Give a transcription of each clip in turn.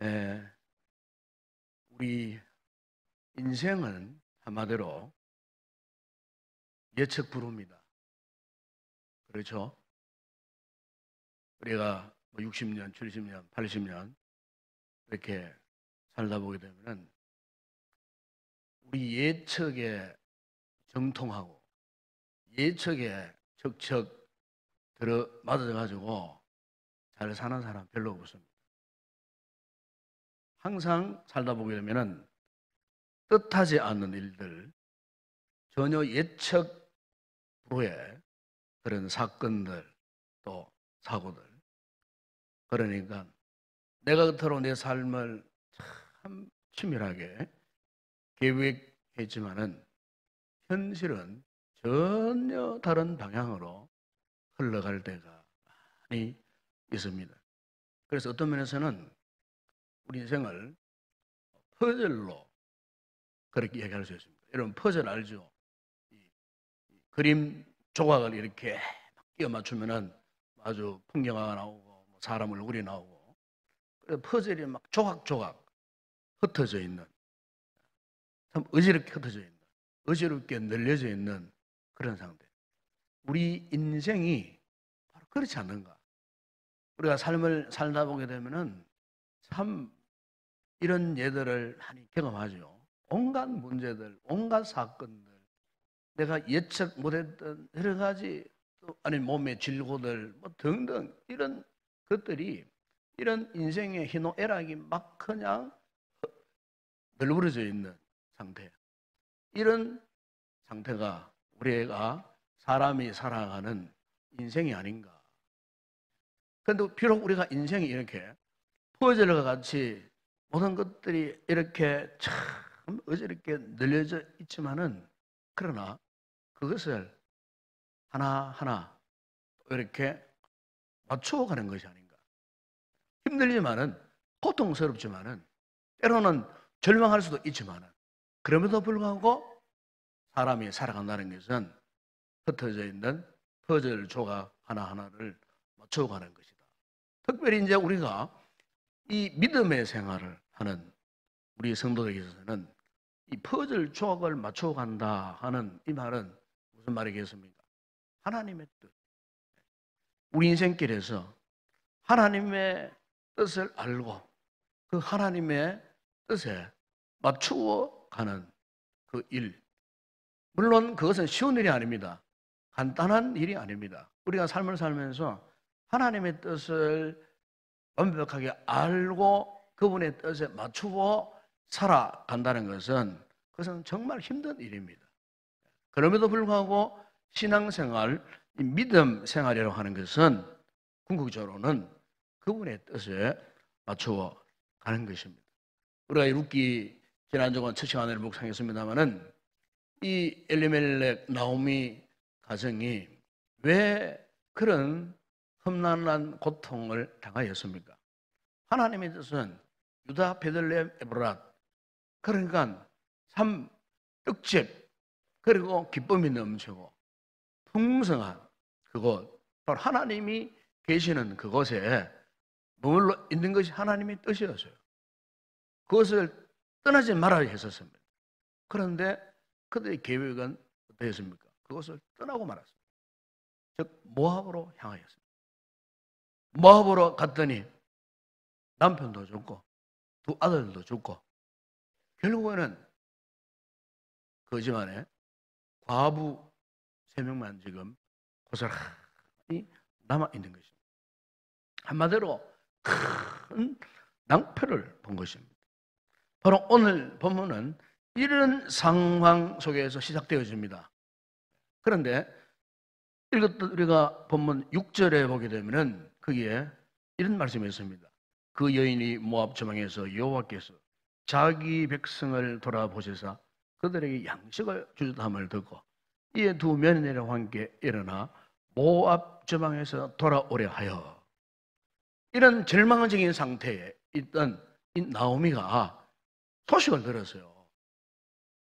에, 우리 인생은 한마디로 예측 불허입니다. 그렇죠? 우리가 60년, 70년, 80년 이렇게 살다 보게 되면은 우리 예측에 정통하고 예측에 척척 들어 맞아가지고 잘 사는 사람 별로 없습니다. 항상 살다 보게 되면은 뜻하지 않는 일들, 전혀 예측 불허의 그런 사건들 또 사고들. 그러니까 내가 겉으로 내 삶을 참 치밀하게 계획했지만은 현실은 전혀 다른 방향으로 흘러갈 때가 많이 있습니다. 그래서 어떤 면에서는 우리 인생을 퍼즐로 그렇게 얘기할 수 있습니다. 여러분 퍼즐 알죠? 그림 조각을 이렇게 끼워 맞추면은 아주 풍경화가 나오고 사람 얼굴이 나오고, 퍼즐이 막 조각조각 흩어져 있는, 참 어지럽게 흩어져 있는, 어지럽게 늘려져 있는 그런 상태. 우리 인생이 바로 그렇지 않는가? 우리가 삶을 살다 보게 되면은 참 이런 예들을 많이 경험하죠. 온갖 문제들, 온갖 사건들, 내가 예측 못했던 여러 가지, 아니 몸의 질고들 뭐 등등 이런 것들이, 이런 인생의 희노애락이 막 그냥 널브러져 있는 상태. 이런 상태가 우리가 사람이 살아가는 인생이 아닌가. 그런데 비록 우리가 인생이 이렇게 퍼즐과 같이 모든 것들이 이렇게 참 어지럽게 늘려져 있지만은, 그러나 그것을 하나하나 이렇게 맞춰가는 것이 아닌가. 힘들지만은, 고통스럽지만은, 때로는 절망할 수도 있지만은, 그럼에도 불구하고 사람이 살아간다는 것은 흩어져 있는 퍼즐 조각 하나하나를 맞춰가는 것이다. 특별히 이제 우리가 이 믿음의 생활을 하는 우리 성도들에게 있어서는 이 퍼즐 조각을 맞춰간다 하는 이 말은 무슨 말이겠습니까? 하나님의 뜻. 우리 인생길에서 하나님의 뜻을 알고 그 하나님의 뜻에 맞추어 가는 그 일. 물론 그것은 쉬운 일이 아닙니다. 간단한 일이 아닙니다. 우리가 삶을 살면서 하나님의 뜻을 완벽하게 알고 그분의 뜻에 맞추어 살아간다는 것은, 그것은 정말 힘든 일입니다. 그럼에도 불구하고 신앙생활, 믿음 생활이라고 하는 것은 궁극적으로는 그분의 뜻에 맞추어 가는 것입니다. 우리가 룻기 지난주간 첫 시간을 묵상했습니다마는 이 엘리멜렉 나오미 가정이 왜 그런 험난한 고통을 당하였습니까? 하나님의 뜻은 유다 베들레헴 에브랏, 그러니까 참 떡집, 그리고 기쁨이 넘치고 풍성한 그곳, 바로 하나님이 계시는 그곳에 머물러 있는 것이 하나님의 뜻이었어요. 그것을 떠나지 말아야 했었습니다. 그런데 그들의 계획은 어떠했습니까? 그것을 떠나고 말았습니다. 즉 모압으로 향하였습니다. 모압으로 갔더니 남편도 죽고 두 아들도 죽고, 결국에는 그 집안에 과부 3명만 지금 고스란히 남아있는 것입니다. 한마디로 큰 낭패를 본 것입니다. 바로 오늘 본문은 이런 상황 속에서 시작되어집니다. 그런데 읽었던 우리가 본문 6절에 보게 되면은 거기에 이런 말씀이 있습니다. 그 여인이 모압 지방에서 여호와께서 자기 백성을 돌아보시사 그들에게 양식을 주셨다함을 듣고 이에 두 며느리와 함께 일어나 모압 지방에서 돌아오려 하여, 이런 절망적인 상태에 있던 이 나오미가 소식을 들었어요.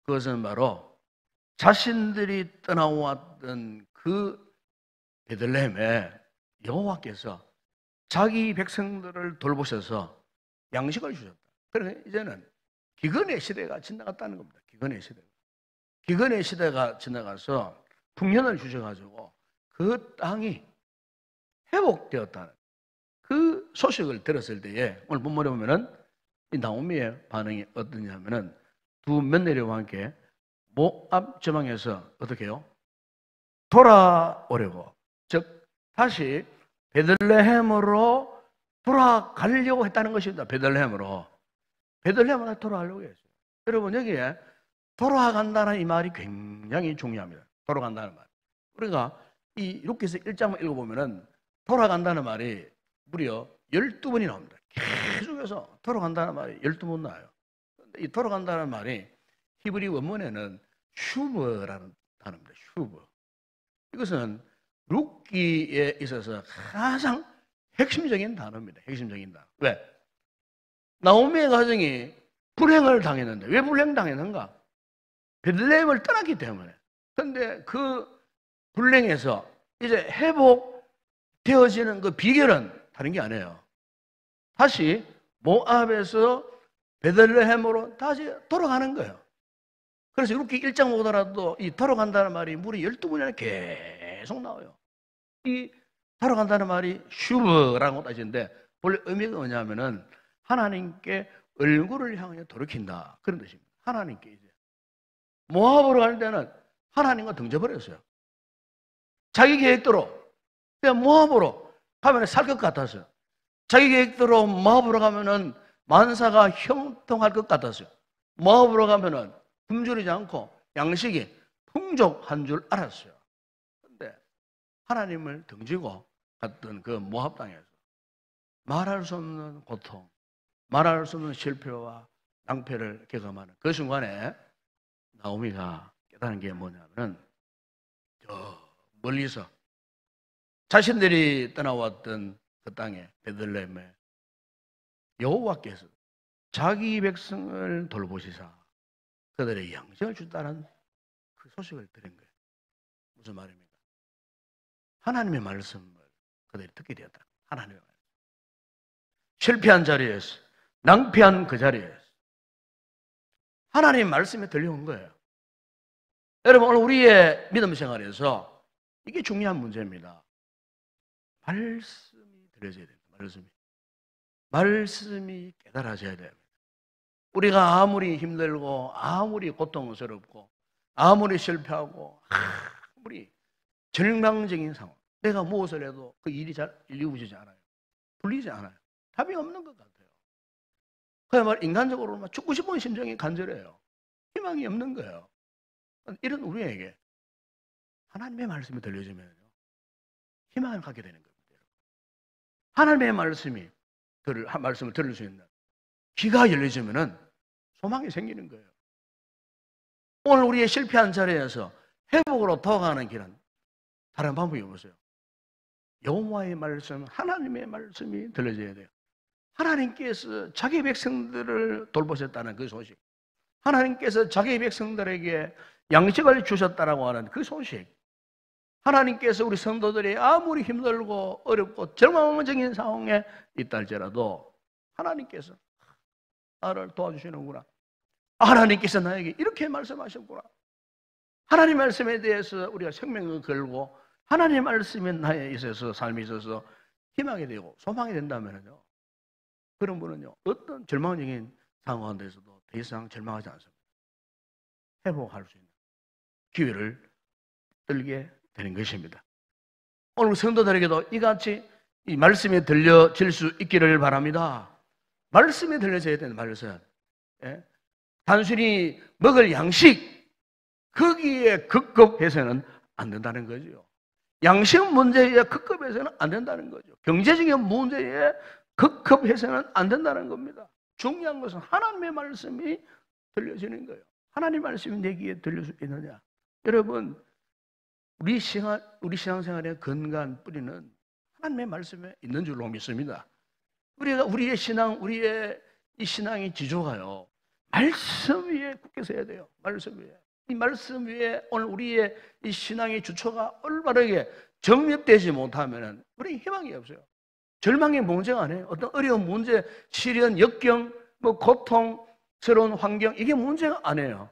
그것은 바로 자신들이 떠나왔던 그 베들레헴에 여호와께서 자기 백성들을 돌보셔서 양식을 주셨다. 그러니까 이제는 기근의 시대가 지나갔다는 겁니다. 기근의 시대가 지나가서 풍년을 주셔가지고 그 땅이 회복되었다는 그 소식을 들었을 때에 오늘 본문에 보면은 이 나오미의 반응이 어떠냐면은 두 며느리와 함께 모압 지방에서 어떻게 해요? 돌아오려고, 즉 다시 베들레헴으로 돌아가려고 했다는 것입니다. 베들레헴으로 돌아가려고 했어요. 여러분, 여기에 돌아간다는 이 말이 굉장히 중요합니다. 돌아간다는 말. 우리가 이 루카서 1장만 읽어보면은 돌아간다는 말이 무려 12번이 나옵니다. 계속해서 돌아간다는 말이 12번 나와요. 그런데 이 돌아간다는 말이 히브리 원문에는 슈브라는 단어입니다. 슈브. 이것은 룻기에 있어서 가장 핵심적인 단어입니다. 핵심적인 단어. 왜? 나오미의 가정이 불행을 당했는데, 왜 불행당했는가? 베들레헴을 떠났기 때문에. 그런데 그 불행에서 이제 회복되어지는 그 비결은 다른 게 아니에요. 다시 모압에서 베들레헴으로 다시 돌아가는 거예요. 그래서 이렇게 1장 보더라도 이 돌아간다는 말이 무려 12번이나 계속 나와요. 이 돌아간다는 말이 슈브라는 뜻인데 원래 의미가 뭐냐면은 하나님께 얼굴을 향해 돌이킨다, 그런 뜻입니다. 하나님께 이제 모압으로 갈 때는 하나님과 등져버렸어요. 자기 계획대로 그냥 모압으로 가면 살 것 같았어요. 자기 계획대로 모압으로 가면은 만사가 형통할 것 같았어요. 모압으로 가면은 굶주리지 않고 양식이 풍족한 줄 알았어요. 그런데 하나님을 등지고 갔던 그 모압 땅에서 말할 수 없는 고통, 말할 수 없는 실패와 낭패를 경험하는 그 순간에 나오미가 깨달은 게 뭐냐면 저 멀리서 자신들이 떠나왔던 그 땅에 베들레헴에 여호와께서 자기 백성을 돌보시사 그들의 양식을 준다는 그 소식을 들은 거예요. 무슨 말입니까? 하나님의 말씀을 그들이 듣게 되었다. 하나님의 말씀. 실패한 자리에서, 낭패한 그 자리에서 하나님의 말씀이 들려온 거예요. 여러분, 오늘 우리의 믿음 생활에서 이게 중요한 문제입니다. 말씀이 들려져야 됩니다. 말씀이 깨달아져야 됩니다. 우리가 아무리 힘들고 아무리 고통스럽고 아무리 실패하고 아무리 절망적인 상황, 내가 무엇을 해도 그 일이 잘 이루어지지 않아요. 풀리지 않아요. 답이 없는 것 같아요. 그야말로 인간적으로 죽고 싶은 심정이 간절해요. 희망이 없는 거예요. 이런 우리에게 하나님의 말씀이 들려지면 희망을 갖게 되는 겁니다. 하나님의 말씀을 들을 수 있는 귀가 열려지면은 소망이 생기는 거예요. 오늘 우리의 실패한 자리에서 회복으로 돌아가는 길은 다른 방법이 없어요. 여호와의 말씀, 하나님의 말씀이 들려져야 돼요. 하나님께서 자기 백성들을 돌보셨다는 그 소식, 하나님께서 자기 백성들에게 양식을 주셨다라고 하는 그 소식, 하나님께서 우리 성도들이 아무리 힘들고 어렵고 절망적인 상황에 있다 할지라도 하나님께서 나를 도와주시는구나, 하나님께서 나에게 이렇게 말씀하셨구나, 하나님 말씀에 대해서 우리가 생명을 걸고 하나님 말씀에 나에 있어서 삶에 있어서 희망이 되고 소망이 된다면요, 그런 분은요 어떤 절망적인 상황 가운데서도 더 이상 절망하지 않습니다. 회복할 수 있는 기회를 들게 되는 것입니다. 오늘 성도들에게도 이같이 이 말씀이 들려질 수 있기를 바랍니다. 말씀이 들려져야 되는 말씀. 예? 단순히 먹을 양식 거기에 급급해서는 안 된다는 거죠. 양식 문제에 급급해서는 안 된다는 거죠. 경제적인 문제에 급급해서는 안 된다는 겁니다. 중요한 것은 하나님의 말씀이 들려지는 거예요. 하나님의 말씀이 내 귀에 들릴 수 있느냐. 여러분, 우리 신앙생활의 근간 뿌리는 하나님의 말씀에 있는 줄로 믿습니다. 우리의 이 신앙의 지조가요, 말씀 위에 굳게 서야 돼요. 말씀 위에. 이 말씀 위에 오늘 우리의 이 신앙의 주초가 올바르게 정립되지 못하면 우리 희망이 없어요. 절망의 문제가 아니에요. 어떤 어려운 문제, 시련, 역경, 뭐 고통스러운 환경, 이게 문제가 아니에요.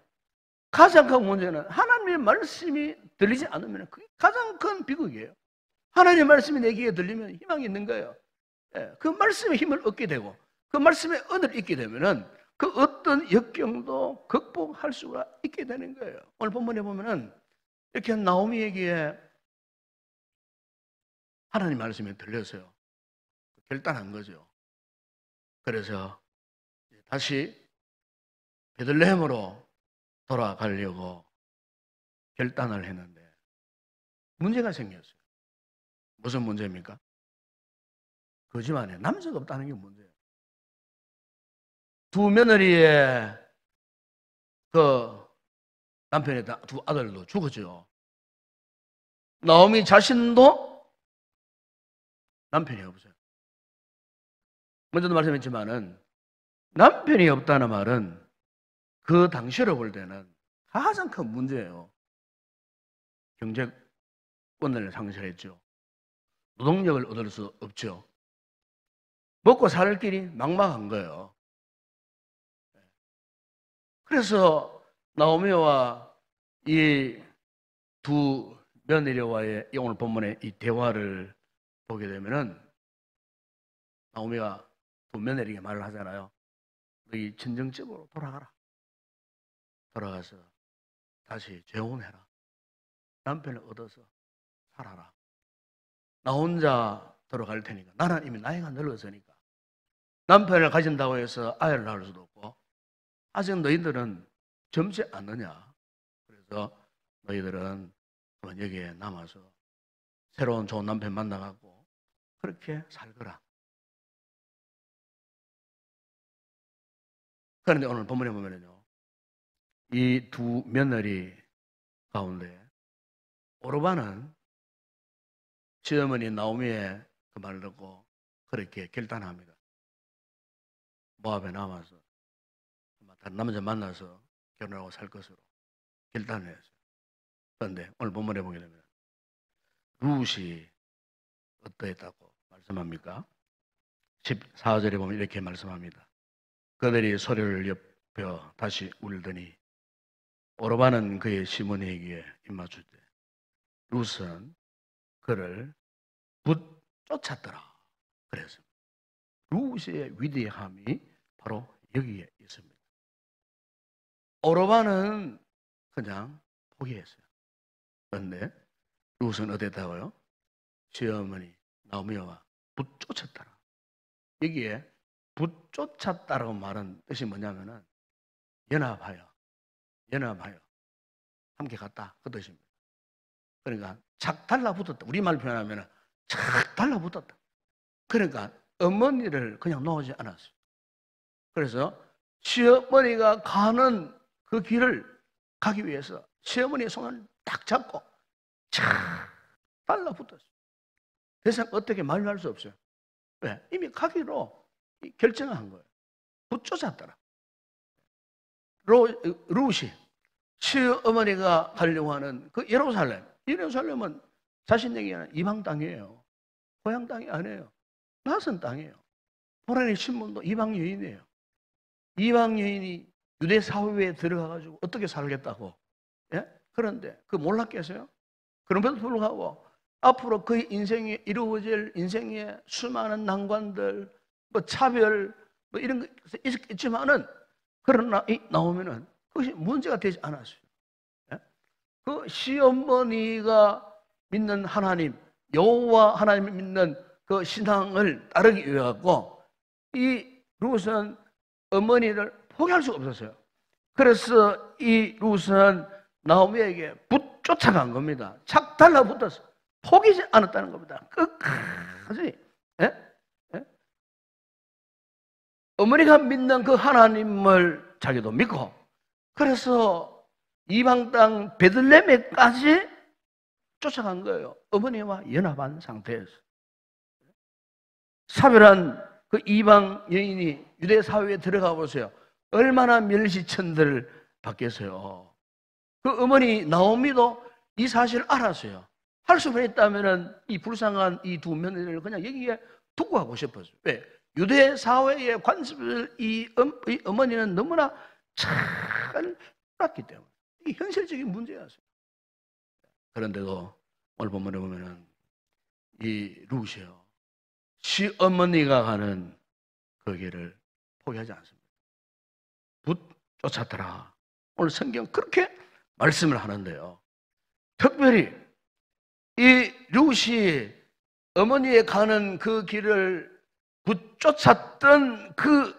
가장 큰 문제는 하나님의 말씀이 들리지 않으면 그게 가장 큰 비극이에요. 하나님의 말씀이 내 귀에 들리면 희망이 있는 거예요. 그 말씀에 힘을 얻게 되고 그 말씀에 은혜를 잊게 되면은 그 어떤 역경도 극복할 수가 있게 되는 거예요. 오늘 본문에 보면은 이렇게 나오미에게 하나님 말씀이 들려서요. 결단한 거죠. 그래서 다시 베들레헴으로 돌아가려고 결단을 했는데 문제가 생겼어요. 무슨 문제입니까? 그 집안에 남자가 없다는 게 문제예요. 두 며느리의 그 남편의 두 아들도 죽었죠. 나오미 자신도 남편이 없어요. 먼저도 말씀했지만은 남편이 없다는 말은 그 당시로 볼 때는 가장 큰 문제예요. 경제권을 상실했죠. 노동력을 얻을 수 없죠. 먹고 살 길이 막막한 거예요. 그래서 나오미와 이 두 며느리와의 오늘 본문의 이 대화를 보게 되면은 나오미가 두 며느리에게 말을 하잖아요. 너희 친정집으로 돌아가라. 돌아가서 다시 재혼해라. 남편을 얻어서 살아라. 나 혼자 돌아갈 테니까. 나는 이미 나이가 늙었으니까. 남편을 가진다고 해서 아이를 낳을 수도 없고 아직 너희들은 젊지 않느냐. 그래서 너희들은 여기에 남아서 새로운 좋은 남편 만나갖고 그렇게 살거라. 그런데 오늘 본문에 보면요, 이 두 며느리 가운데 오르반은 시어머니 나오미의 그 말을 듣고 그렇게 결단합니다. 모압에 남아서 다른 남자 만나서 결혼하고 살 것으로 결단을 했어요. 그런데 오늘 본문에 보게 되면 룻이 어떠했다고 말씀합니까? 14절에 보면 이렇게 말씀합니다. 그들이 소리를 엿벼 다시 울더니 오르반은 그의 시므니에게 입맞추되 룻은 그를 붙쫓았더라. 그래서 룻의 위대함이 바로 여기에 있습니다. 오르반은 그냥 포기했어요. 그런데 룻은 어땠다고요? 시어머니 나오미와 붙쫓았더라. 여기에 붙쫓았다라고 말은 뜻이 뭐냐면은 연합하여 함께 갔다 그 뜻입니다. 그러니까 착 달라붙었다. 우리말 표현하면 착 달라붙었다. 그러니까 어머니를 그냥 놓지 않았어요. 그래서 시어머니가 가는 그 길을 가기 위해서 시어머니의 손을 딱 잡고 착 달라붙었어요. 더 이상 어떻게 말로 할 수 없어요. 왜? 이미 가기로 결정한 거예요. 붙쫓았더라. 룻이 시어머니가 가려고 하는 그 예루살렘은 자신에게는 이방 땅이에요. 고향 땅이 아니에요. 낯선 땅이에요. 보라의 신분도 이방 여인이에요. 이방 여인이 유대 사회에 들어가가지고 어떻게 살겠다고? 예? 그런데 그 몰랐겠어요? 그럼에도 불구하고 앞으로 그의 인생에 이루어질 인생의 수많은 난관들, 뭐 차별, 뭐 이런 거 있지만은 그러나 나오면은 그것이 문제가 되지 않았어요. 예? 그 시어머니가 믿는 하나님, 여호와 하나님을 믿는 그 신앙을 따르기 위해 갖고 이 룻은 어머니를 포기할 수가 없었어요. 그래서 이 룻은 나오미에게 쫓아간 겁니다. 착 달라붙어서 포기지 않았다는 겁니다. 끝까지. 예? 예? 어머니가 믿는 그 하나님을 자기도 믿고 그래서 이방 땅 베들레헴에까지 쫓아간 거예요. 어머니와 연합한 상태에서. 사별한 그 이방 여인이 유대 사회에 들어가 보세요. 얼마나 멸시천들을 받겠어요. 그 어머니 나오미도 이 사실을 알았어요. 할 수만 있다면 이 불쌍한 이 두 며느리를 그냥 여기에 두고 가고 싶었어요. 왜? 유대 사회의 관습을 이 어머니는 너무나 잘 알았기 때문에. 이 현실적인 문제였어요. 그런데도 오늘 본문에 보면은 이 루시요, 시어머니가 가는 그 길을 포기하지 않습니다. 쫓았더라. 오늘 성경 그렇게 말씀을 하는데요. 특별히 이 루시 어머니의 가는 그 길을 쫓았던 그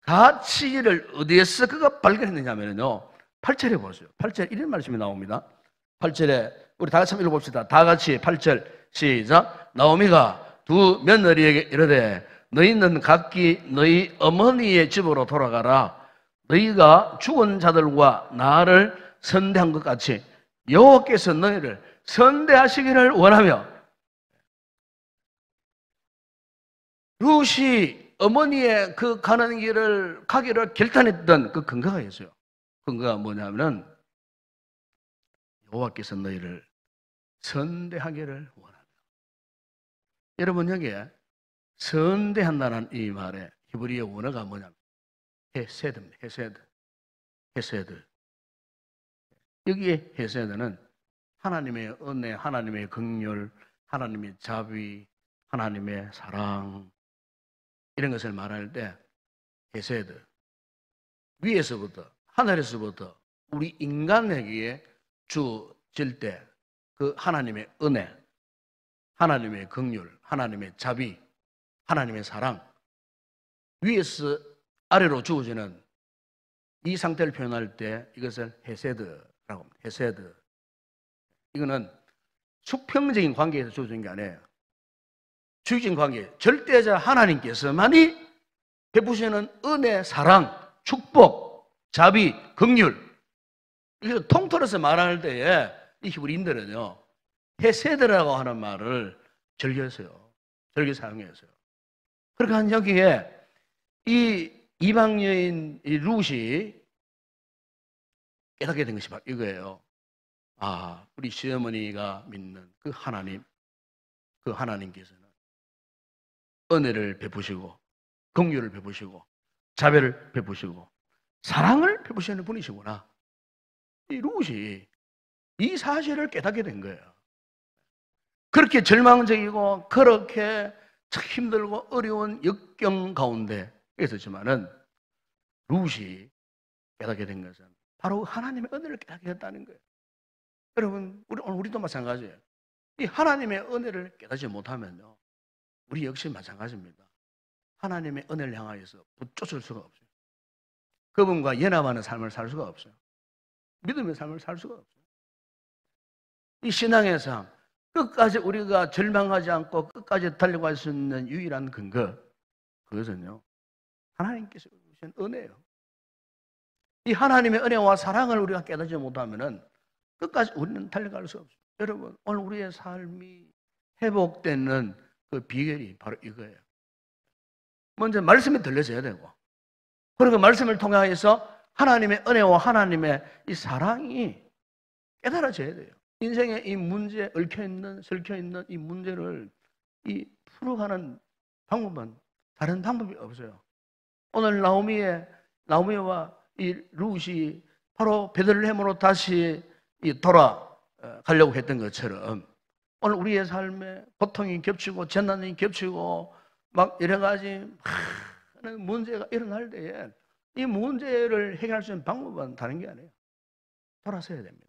가치를 어디에서 그가 발견했느냐면요, 8절에 보세요. 8절 이런 말씀이 나옵니다. 8절에 우리 다 같이 한번 읽어봅시다. 다 같이 8절 시작. 나오미가 두 며느리에게 이르되 너희는 각기 너희 어머니의 집으로 돌아가라. 너희가 죽은 자들과 나를 선대한 것 같이 여호와께서 너희를 선대하시기를 원하며. 룻이 어머니의 그 가는 길을 가기를 결단했던 그 근거가 있어요. 근거가 뭐냐면 여호와께서 너희를 선대하기를 원하며. 여러분, 여기에 선대한다는 이 말의 히브리어 원어가 뭐냐면 헤세드입니다. 헤세드. 여기에 헤세드는 하나님의 은혜, 하나님의 긍휼, 하나님의 자비, 하나님의 사랑, 이런 것을 말할 때 헤세드, 위에서부터, 하늘에서부터 우리 인간에게 주어질 때 그 하나님의 은혜, 하나님의 긍휼, 하나님의 자비, 하나님의 사랑, 위에서 아래로 주어지는 이 상태를 표현할 때 이것을 헤세드라고 합니다. 헤세드. 이거는 수평적인 관계에서 주어진 게 아니에요. 주의적인 관계, 절대자 하나님께서만이 베푸시는 은혜, 사랑, 축복, 자비, 긍휼. 그래서 통틀어서 말할 때에 이 히브리인들은요, 헤세드라고 하는 말을 즐겨 사용했어요. 그러니까 여기에 이 이방 여인 이 룻이 깨닫게 된 것이 바로 이거예요. 아, 우리 시어머니가 믿는 그 하나님께서는 은혜를 베푸시고 긍휼을 베푸시고 자비를 베푸시고 사랑을 베푸시는 분이시구나. 이 룻이 이 사실을 깨닫게 된 거예요. 그렇게 절망적이고 그렇게 참 힘들고 어려운 역경 가운데 있었지만은 룻이 깨닫게 된 것은 바로 하나님의 은혜를 깨닫게 됐다는 거예요. 여러분, 우리도 마찬가지예요. 이 하나님의 은혜를 깨닫지 못하면요, 우리 역시 마찬가지입니다. 하나님의 은혜를 향하여서 붙쫓을 수가 없어요. 그분과 연합하는 삶을 살 수가 없어요. 믿음의 삶을 살 수가 없어요. 이 신앙의 삶, 끝까지 우리가 절망하지 않고 끝까지 달려갈 수 있는 유일한 근거, 그것은요, 하나님께서 주신 은혜예요. 이 하나님의 은혜와 사랑을 우리가 깨닫지 못하면은 끝까지 우리는 달려갈 수 없어요. 여러분, 오늘 우리의 삶이 회복되는 그 비결이 바로 이거예요. 먼저 말씀이 들려져야 되고, 그리고 말씀을 통해서 하나님의 은혜와 하나님의 이 사랑이 깨달아져야 돼요. 인생의 이 문제에 얽혀있는, 설켜있는 이 문제를 풀어가는 방법은 다른 방법이 없어요. 오늘 나오미와 이 룻이 바로 베들레헴으로 다시 돌아가려고 했던 것처럼 오늘 우리의 삶에 고통이 겹치고 재난이 겹치고 막 여러 가지 많은 문제가 일어날 때에 이 문제를 해결할 수 있는 방법은 다른 게 아니에요. 돌아서야 됩니다.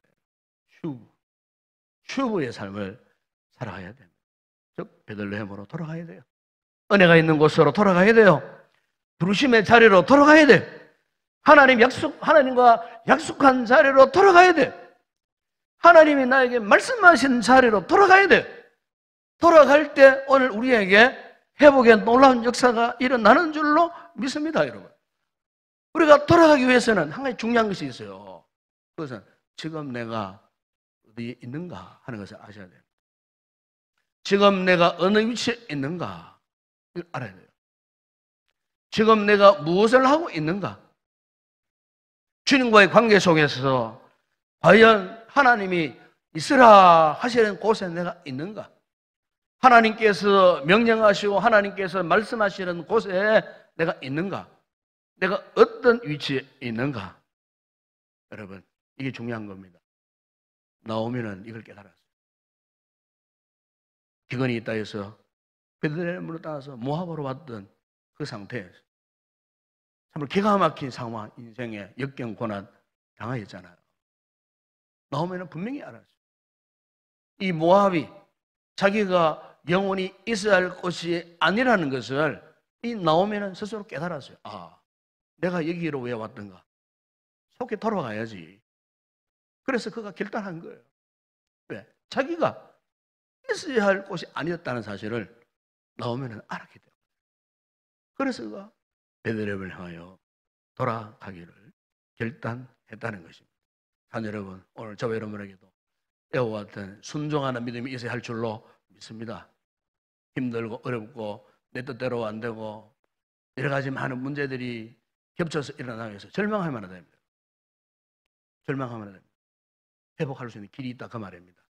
슈브의 삶을 살아가야 됩니다. 즉 베들레헴으로 돌아가야 돼요. 은혜가 있는 곳으로 돌아가야 돼요. 부르심의 자리로 돌아가야 돼요. 하나님과 약속한 자리로 돌아가야 돼요. 하나님이 나에게 말씀하신 자리로 돌아가야 돼요. 돌아갈 때 오늘 우리에게 회복의 놀라운 역사가 일어나는 줄로 믿습니다, 여러분. 우리가 돌아가기 위해서는 한 가지 중요한 것이 있어요. 그것은 지금 내가 어디에 있는가 하는 것을 아셔야 돼요. 지금 내가 어느 위치에 있는가 이걸 알아야 돼요. 지금 내가 무엇을 하고 있는가? 주님과의 관계 속에서 과연 하나님이 있으라 하시는 곳에 내가 있는가? 하나님께서 명령하시고 하나님께서 말씀하시는 곳에 내가 있는가? 내가 어떤 위치에 있는가? 여러분, 이게 중요한 겁니다. 나오면은 이걸 깨달았어요. 기근이 있다 해서 베들레헴으로 따라서 모압으로 왔던 그 상태에서 정말 기가 막힌 상황, 인생의 역경 고난 당하였잖아요. 나오면은 분명히 알았어요. 이 모압이 자기가 영원히 있어야 할 곳이 아니라는 것을 이 나오면은 스스로 깨달았어요. 아, 내가 여기로 왜 왔던가? 속에 돌아가야지. 그래서 그가 결단한 거예요. 왜? 자기가 있어야 할 곳이 아니었다는 사실을 나오면은 알았기 때문에. 그래서 그가 베들레헴을 향하여 돌아가기를 결단했다는 것입니다. 한 여러분, 오늘 저와 여러분에게도 이와 같은 순종하는 믿음이 있어야 할 줄로 믿습니다. 힘들고 어렵고 내 뜻대로 안 되고 여러 가지 많은 문제들이 겹쳐서 일어나기 위해서 절망하면 안 됩니다. 절망하면 안 됩니다. 회복할 수 있는 길이 있다 그 말입니다.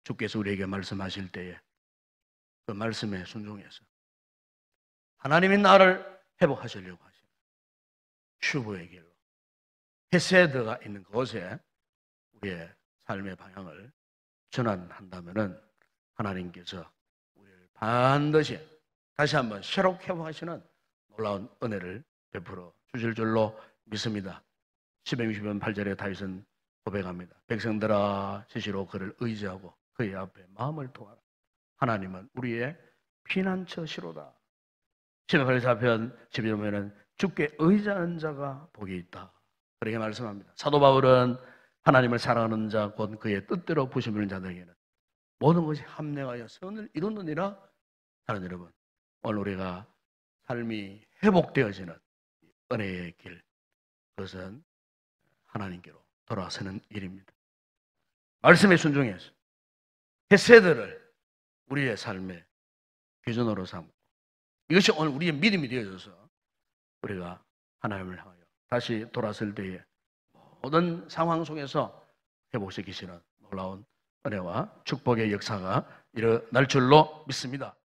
주께서 우리에게 말씀하실 때에 그 말씀에 순종해서 하나님이 나를 회복하시려고 하시는 슈브의 길로 헤세드가 있는 곳에 우리의 삶의 방향을 전환한다면은 하나님께서 우리를 반드시 다시 한번 새롭게 회복하시는 놀라운 은혜를 베풀어 주실 줄로 믿습니다. 시편 60편 8절에 다윗은 고백합니다. 백성들아 스스로 그를 의지하고 그의 앞에 마음을 통하라. 하나님은 우리의 피난처시로다. 시편 84편 11절에 보면 주께 의지하는 자가 복이 있다. 그렇게 말씀합니다. 사도 바울은 하나님을 사랑하는 자 곧 그의 뜻대로 부심을 자들에게는 모든 것이 합력하여 선을 이루느니라. 사랑하는 여러분, 오늘 우리가 삶이 회복되어지는 은혜의 길, 그것은 하나님께로 돌아서는 일입니다. 말씀에 순종해서 헤세드를 우리의 삶의 기준으로 삼고 이것이 오늘 우리의 믿음이 되어져서 우리가 하나님을 향하여 다시 돌아설 때에 모든 상황 속에서 회복시키시는 놀라운 은혜와 축복의 역사가 일어날 줄로 믿습니다.